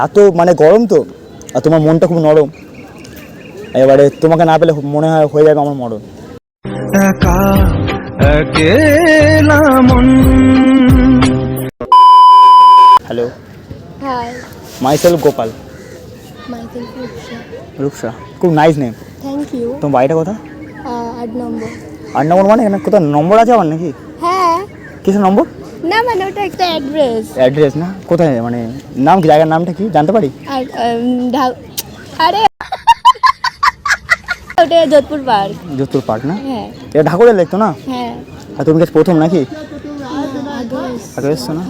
এত মানে গরম তো, আর তোমার মনটা খুব নরম, এবারে তোমাকে না পেলে মনে হয় হয়ে যাবে আমার মরণ। Hello, hi, myself Gopal. Myself Rupsa, খুব নাইস নেম। Thank you. তোমার বাড়িটা কোথায়? 8 নম্বর। 8 নম্বর মানে এখানে কোথাও নম্বর আছে আমার নাকি? হ্যাঁ। কিসের নম্বর? না মানে ওটা একটা অ্যাড্রেস। অ্যাড্রেস না, কোথায় মানে নাম কি, জায়গার নামটা কি জানতে পারি? আর আরে ওটা যোধপুর পার্ক। যোধপুর পার্ক না? হ্যাঁ। এটা ঢাকুরের লেক তো না? হ্যাঁ। আর তুমি কাছে প্রথম নাকি? আগে এসছো না?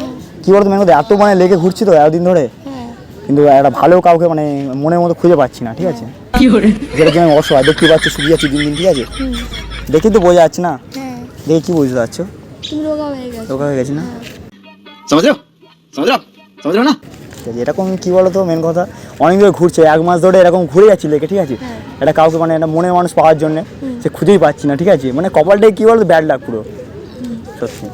কী বলতো মেন কথা, এত মানে লেগে ঘুরছি তো এতদিন ধরে, হ্যাঁ। কিন্তু একটা ভালো কাউকে মানে মনের মতো খুঁজে পাচ্ছি না, ঠিক আছে? যেটা কি আমি অসহায়, দেখতে পাচ্ছি শুকিয়ে যাচ্ছি দিন দিন, ঠিক আছে? দেখি তো বোঝা যাচ্ছে না। হ্যাঁ। দেখি কি বুঝতে পারছো? তুমি রোগা হয়ে গেছো। রোগা হয়ে গেছি না? समझ रहे हो ना? এরকম কি বলো তো মেন কথা, অনেক ধরে ঘুরছে, 1 মাস ধরে এরকম ঘুরে যাচ্ছি লেকে, ঠিক আছে? এটা কাউকে মানে একটা মনের মানুষ পাওয়ার জন্য সে খুঁজেই পাচ্ছি না, ঠিক আছে? মানে কপালটাই কি বলো তো, ব্যাড লাগ পুরো সত্যি।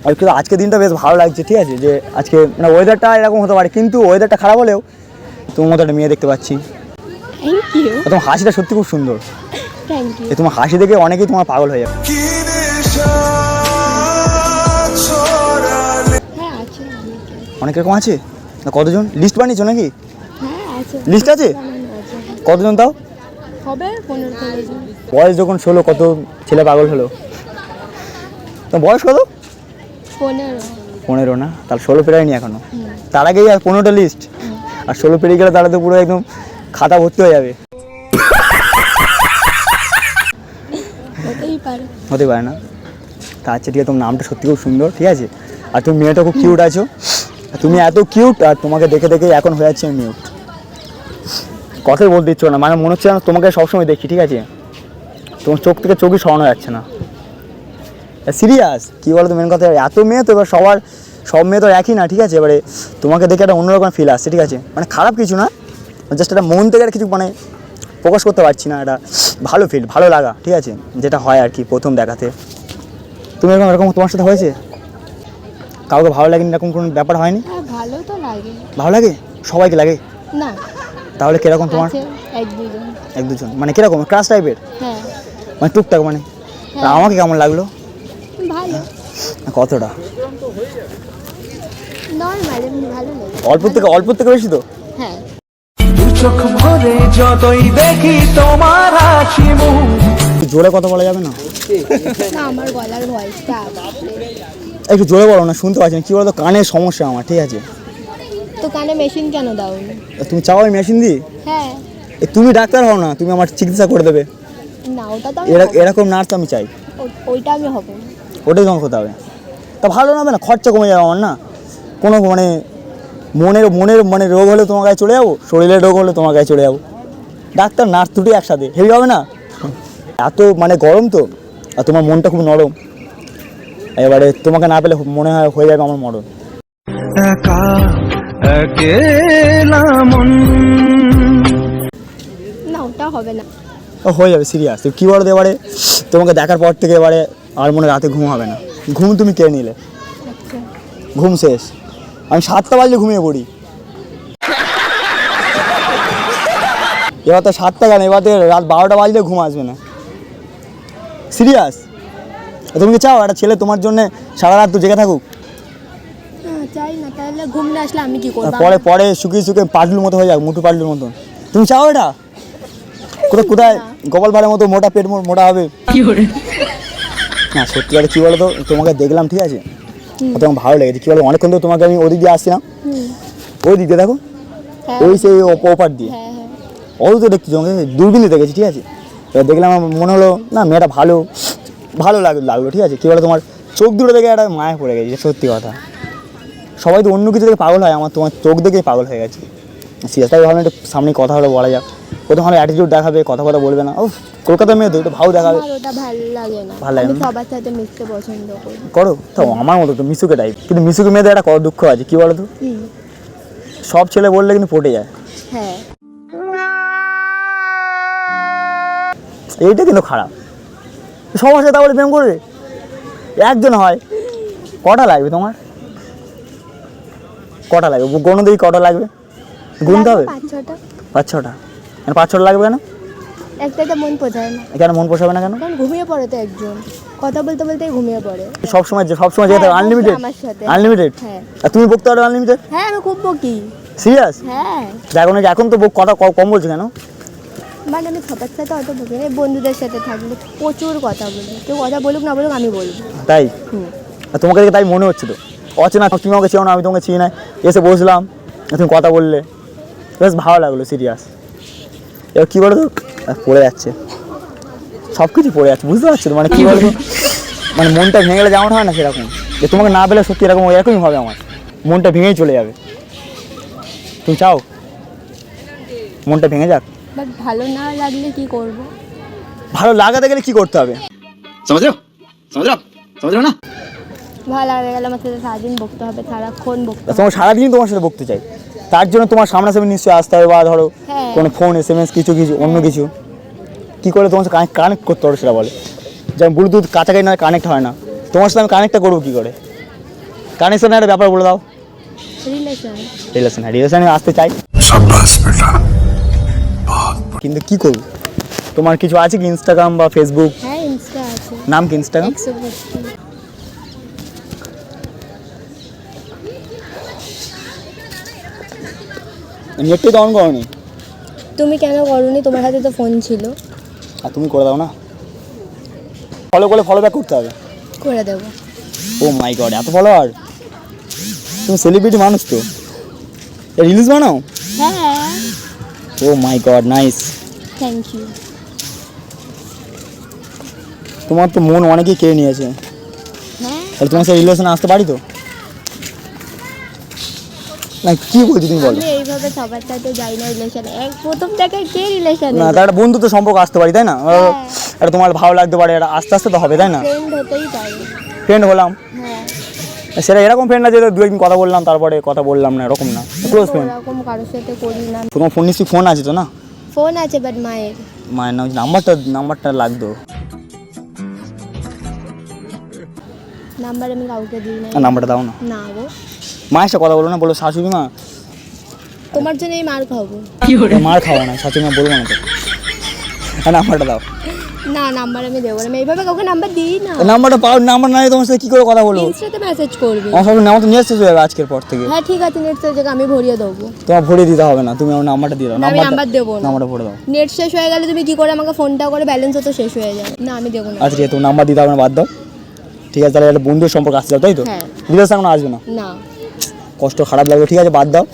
আর কিন্তু আজকে দিনটা বেশ ভালো লাগছে, ঠিক আছে? যে আজকে মানে ওয়েদারটা এরকম হতে পারে, কিন্তু ওয়েদারটা খারাপ হলেও তোমার মতো একটা মেয়ে দেখতে পাচ্ছি। Thank you. আর তোমার হাসিটা সত্যি খুব সুন্দর। Thank you. তোমার হাসি দেখে অনেকেই তোমার পাগল হয়ে যাবে। হ্যাঁ আছে। অনেক রকম আছে না? কতজন লিস্ট বানিয়েছো নাকি? হ্যাঁ আছে। লিস্ট আছে? কতজন তাও? হবে 15-16 জন। বয়স যখন 16, কত ছেলে পাগল হলো? তোমার বয়স কত? 15। 15 না? তাহলে 16 পেরায়নি এখনো। তার আগেই আর 15টা লিস্ট, আর 16 পেরিয়ে গেলে তাহলে তো পুরো একদম খাতা ভর্তি হয়ে যাবে। হতেই পারে। হতে পারে না? তা আচ্ছা ঠিক আছে, তোমার নামটা সত্যি খুব সুন্দর, ঠিক আছে? আর তুমি মেয়েটা খুব কিউট আছো, আর তুমি এত কিউট, আর তোমাকে দেখে দেখে এখন হয়ে যাচ্ছে মিউট। কথাই বলতে ইচ্ছো না, মানে মনে হচ্ছে না তোমাকে সবসময় দেখি, ঠিক আছে? তোমার চোখ থেকে চোখই সরানো যাচ্ছে না। সিরিয়াস কী বলো তো মেন কথা, এত মেয়ে তো, এবার সব মেয়ে তো একই না, ঠিক আছে? এবারে তোমাকে দেখে একটা অন্যরকম ফিল আসছে, ঠিক আছে? মানে খারাপ কিছু না, জাস্ট একটা মন থেকে আর কিছু মানে প্রকাশ করতে পারছি না, এটা ভালো ফিল, ভালো লাগা, ঠিক আছে? যেটা হয় আর কি প্রথম দেখাতে। তুমি এরকম তোমার সাথে হয়েছে? কাউকে ভালো লাগেনি এরকম কোনো ব্যাপার হয়নি? হ্যাঁ ভালো তো লাগে। ভালো লাগে? সবাইকে লাগে? না। তাহলে কিরকম তোমার? আছে 1-2 জন। 1-2 জন মানে কিরকম, ক্রাশ টাইপের? হ্যাঁ। মানে টুকটাক মানে? আর আমাকে কেমন লাগলো? ভালো। কতটা? নরমাল, এমনি ভালো লাগে। অল্প থেকে বেশি তো? হ্যাঁ। চোখ ভরে যতই দেখি তোমার হাসি মুখ। জোরে কথা বলা যাবে না? না আমার গলার ভয়েসটা একটু জোরে বলো না, শুনতে পাচ্ছি না। কী বলতো, কানের সমস্যা আমার, ঠিক আছে? তো কানে মেশিন কেন দাওনি? তুমি চাও আমি মেশিন দিই? হ্যাঁ। তুমি ডাক্তার হও না, তুমি আমার চিকিৎসা করে দেবে। না ওটা তো আমি হবো না। এরকম নার্স আমি চাই। ওইটা আমি হব না। ওটাই তোমার হতে হবে। তা ভালো না হবে না, খরচা কমে যাবে আমার না? কোনো মানে মনের মানে রোগ হলে তোমার কাছে চলে যাবো, শরীরের রোগ হলে তোমার কাছে চলে যাবো। ডাক্তার নার্স দুটোই একসাথে, হেভি হবে না? এত মানে গরম তো, আর তোমার মনটা খুব নরম, এবারে তোমাকে না পেলে মনে হয় হয়ে যাবে আমার মরণ। না ওটা হবে না। হয়ে যাবে সিরিয়াস। কী বলো তো, এবারে তোমাকে দেখার পর থেকে এবারে আর মনে রাতে ঘুম হবে না। ঘুম তুমি কে নিলে? আচ্ছা। ঘুম শেষ। আমি 7টা বাজলে ঘুমিয়ে পড়ি। এবার তো 7টা কেন, এবার রাত 12টা বাজলে ঘুম আসবে না। সিরিয়াস। তুমি কি চাও একটা ছেলে তোমার জন্য সারা রাত তো জেগে থাকুক? চাই না, তাহলে ঘুম না আসলে আমি কি করব? পরে শুকিয়ে পাটলুর মতো হয়ে যাক, মুটু পাটলুর মতো। তুমি চাও এটা? কোথায় গোপাল ভাড়ের মতো মোটা পেট মোটা হবে? না সত্যি কথা কী বলো তো, তোমাকে দেখলাম, ঠিক আছে? তোমার ভালো লেগেছে। কী বলো, অনেকক্ষণ তো তোমাকে আমি ওদিক দিয়ে আসছিলাম, ওই দিক দিয়ে দেখো, ওই সেই ওপার দিয়ে, ওই তো দেখছি তোমাকে দূরবীন দিয়ে দেখেছি, ঠিক আছে? এবার দেখলাম, আমার মনে হলো না মেয়েটা ভালো লাগলো, ঠিক আছে? কী বলো, তোমার চোখ দুটো দেখে একটা মায়া পড়ে গেছে, সত্যি কথা। সবাই তো অন্য কিছু দেখে পাগল হয়, আমার তোমার চোখ দেখেই পাগল হয়ে গেছে। সিরিয়াস তাই ভাবলাম একটু সামনে কথা হলে বলা যাক। প্রথম হলে অ্যাটিটিউড দেখাবে, কথা বলবে না। ও কলকাতার মেয়ে তো একটু ভাও দেখাবে। আমার ওটা ভালো লাগে না। ভালো লাগে না? আমি সবার সাথে মিশতে পছন্দ করি। করো তো আমার মতো তো মিশুকে টাইপ, কিন্তু মিশুকে মেয়েদের একটা দুঃখ আছে, কী বলো তো? সব ছেলে বললে কিন্তু পটে যায়। হ্যাঁ। এইটা কিন্তু খারাপ। সবার সাথে তাহলে প্রেম করবে? একজন হয়, কটা লাগবে তোমার? কটা লাগবে গণো দেখি কটা লাগবে গুনতে হবে 5-6টা। 5-6টা কেন 5-6টা লাগবে কেন একটা মন পোষায় না, কেন মন পোষাবে না কেন কারণ ঘুমিয়ে পড়ে তো একজন, কথা বলতে বলতেই ঘুমিয়ে পড়ে। সবসময় যেতে হ্যাঁ, আনলিমিটেড আমার সাথে। আনলিমিটেড হ্যাঁ। আর তুমি বকতে পারো আনলিমিটেড হ্যাঁ আমি খুব বকি। সিরিয়াস হ্যাঁ এখন তো কথা কম বলছো কেন মানে আমি সবার সাথে অত বকি না, বন্ধুদের সাথে থাকলে প্রচুর কথা বলি, কেউ কথা বলুক না বলুক আমি বলবো। তাই হুম। আর তোমাকে দেখে তাই মনে হচ্ছে তো অচেনা তুমি আমাকে চেনো না আমি তোমাকে চিনি না এসে বসলাম তুমি কথা বললে বেশ ভালো লাগলো সিরিয়াস এবার কী বলো তো পড়ে যাচ্ছে সব কিছু পড়ে যাচ্ছে বুঝতে পারছো তো মানে কী বলবো মানে মনটা ভেঙে গেলে যেমন হয় না সেরকম যে তোমাকে না পেলে সত্যি এরকমই হবে আমার মনটা ভেঙেই চলে যাবে তুমি চাও মনটা ভেঙে যাক বাট ভালো না লাগলে কি করব? ভালো লাগাতে গেলে কী করতে হবে समझ रहे हो समझ रहे हो ना ভালো লাগে গেলে আমার সাথে সারাদিন বকতে হবে, সারাক্ষণ বকতে হবে। তোমার সারাদিন তোমার সাথে বকতে চাই তার জন্য তোমার সামনাসামনি নিশ্চয়ই আসতে হবে বা ধরো হ্যাঁ। কোনো ফোন SMS কিছু অন্য কিছু কী করে তোমার সাথে কানেক্ট করতে হবে সেটা বলে যেমন ব্লুটুথ কাছাকাছি না কানেক্ট হয় না তোমার সাথে আমি কানেক্টটা করবো কী করে কানেকশনের একটা ব্যাপার বলে দাও রিলেশন রিলেশনে আসতে চাই কিন্তু কী করবো তোমার কিছু আছে কি ইনস্টাগ্রাম বা ফেসবুক হ্যাঁ ইনস্টা আছে, নাম কি ইনস্টাগ্রাম 150। নেটটাই তো অন করনি তুমি কেন করোনি? তোমার হাতে তো ফোন ছিল। আর তুমি করে দাও না ফলো ব্যাক করতে হবে করে দেবো। ও মাই গড এত ফলোয়ার তুমি সেলিব্রিটি মানুষ তো রিলিজ বানাও হ্যাঁ ও মাই গড নাইস থ্যাংক ইউ। তোমার তো মন অনেকেই কেড়ে নিয়েছে হ্যাঁ তাহলে তোমার সাথে রিলেশনে আসতে পারি তো না কি বলছি তুমি বলো আমি এইভাবে সবার সাথে যাই না রিলেশনে, এক প্রথম থেকে কে রিলেশনে? না তার একটা বন্ধুত্ব সম্পর্ক আসতে পারি তাই না হ্যাঁ। এটা তোমার ভালো লাগতে পারে এটা আস্তে আস্তে তো হবে তাই না ফ্রেন্ড হতেই পারে। ফ্রেন্ড হলাম হ্যাঁ সেটা এরকম ফ্রেন্ড না যে দু একদিন কথা বললাম তারপরে কথা বললাম না এরকম না ক্লোজ ফ্রেন্ড ওরকম কারোর সাথে করি না। তোমার ফোন নিশ্চয়ই ফোন আছে তো না ফোন আছে বাট মায়ের। মায়ের নাম্বারটা লাগতো নাম্বার আমি কাউকে দিই না। নাম্বারটা দাও না না গো, মায়ের সাথে কথা বলো না বলো শাশুড়ি মা তোমার জন্যই মার খাবো। মার খাওয়া না শাশুড়ি মা বলবো না তো নাম্বারটা দাও না নাম্বার আমি দেবো না, আমি এইভাবে কাউকে নাম্বার দিই না। নাম্বারটা পাও নাম্বার নাই তোমার সাথে কী করে কথা বলবো ইনস্টাতে মেসেজ করবে। আমার সব নাম্বার তো নিয়ে শেষ হয়ে যাবে আজকের পর থেকে হ্যাঁ ঠিক আছে, নেট শেষ আমি ভরিয়ে দেবো। তোমার ভরে দিতে হবে না তুমি আমার নাম্বারটা দিয়ে দাও না, আমি নাম্বার দেবো না। নাম্বারটা ভরে দাও নেট শেষ হয়ে গেলে তুমি কি করে আমাকে ফোনটা করে ব্যালেন্সও তো শেষ হয়ে যাবে। না আমি দেবো না। আচ্ছা ঠিক আছে তোমার নাম্বার দিতে হবে না বাদ দাও ঠিক আছে তাহলে একটা বন্ধুর সম্পর্ক আসতে যাও তাই তো হ্যাঁ। রিলেশন এখন আসবে না না কষ্ট খারাপ লাগবে ঠিক আছে বাদ দাও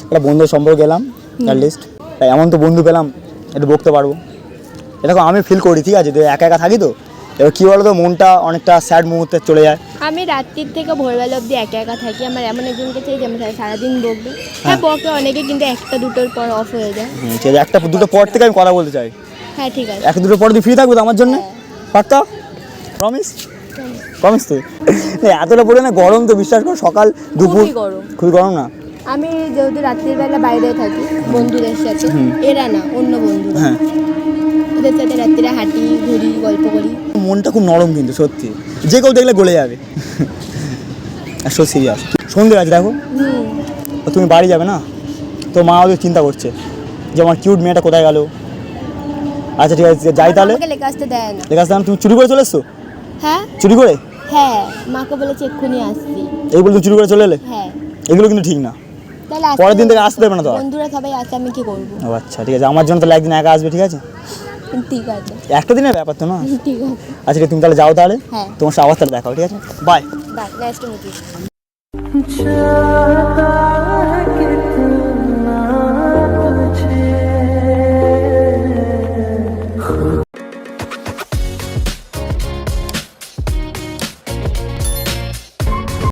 একটা বন্ধুর সম্পর্ক গেলাম লিস্ট তাই এমন তো বন্ধু পেলাম একটু বকতে পারবো এরকম আমি ফিল করি ঠিক আছে তো একা একা থাকি তো এবার কী বলো তো মনটা অনেকটা স্যাড মুহূর্তে চলে যায় আমি রাত্রির থেকে ভোরবেলা অবধি একা একা থাকি, আমার এমন একজনকে চাই যে আমার সাথে সারাদিন বকবে। হ্যাঁ বকে অনেকে, কিন্তু একটা দুটোর পর অফ হয়ে যায়। ঠিক আছে একটা দুটো পর থেকে আমি কথা বলতে চাই হ্যাঁ ঠিক আছে। একটা দুটো পর দিয়ে ফ্রি থাকবে তো আমার জন্য পারতা প্রমিস প্রমিস তো এতটা পড়ে না গরম তো বিশ্বাস করো সকাল দুপুর খুবই গরম। খুবই গরম না আমি যেহেতু রাত্রির বেলা বাইরে থাকি বন্ধুদের সাথে, এরা না অন্য বন্ধুরা, হ্যাঁ ওদের সাথে রাত্রিরে হাঁটি ঘুরি গল্প করি। মনটা খুব নরম কিন্তু সত্যি যে কেউ দেখলে গলে যাবে আর সো সিরিয়াস সন্ধে আছে দেখো তো তুমি বাড়ি যাবে না তো মা ওদের চিন্তা করছে যে আমার কিউট মেয়েটা কোথায় গেল আচ্ছা ঠিক আছে যাই তাহলে আমাকে লেখা আসতে দেয় না। ঠিক আছে তুমি চুরি করে চলে এসছো হ্যাঁ চুরি করে হ্যাঁ মাকে বলেছে এক্ষুনি আসছি। এই বলে তুমি চুরি করে চলে এলে হ্যাঁ এগুলো কিন্তু ঠিক না তাহলে পরের দিন থেকে আসতে দেবে না তো আর? বন্ধুরা সবাই আসে, আমি কি করবো? ও আচ্ছা ঠিক আছে আমার জন্য তাহলে একদিন একা আসবে ঠিক আছে ঠিক আছে একটা দিনের ব্যাপার তো না ঠিক আছে। আচ্ছা ঠিক আছে, তুমি তাহলে যাও তাহলে হ্যাঁ তোমার সাথে আবার তাহলে দেখাও ঠিক আছে bye bye, nice to meet you. चाहता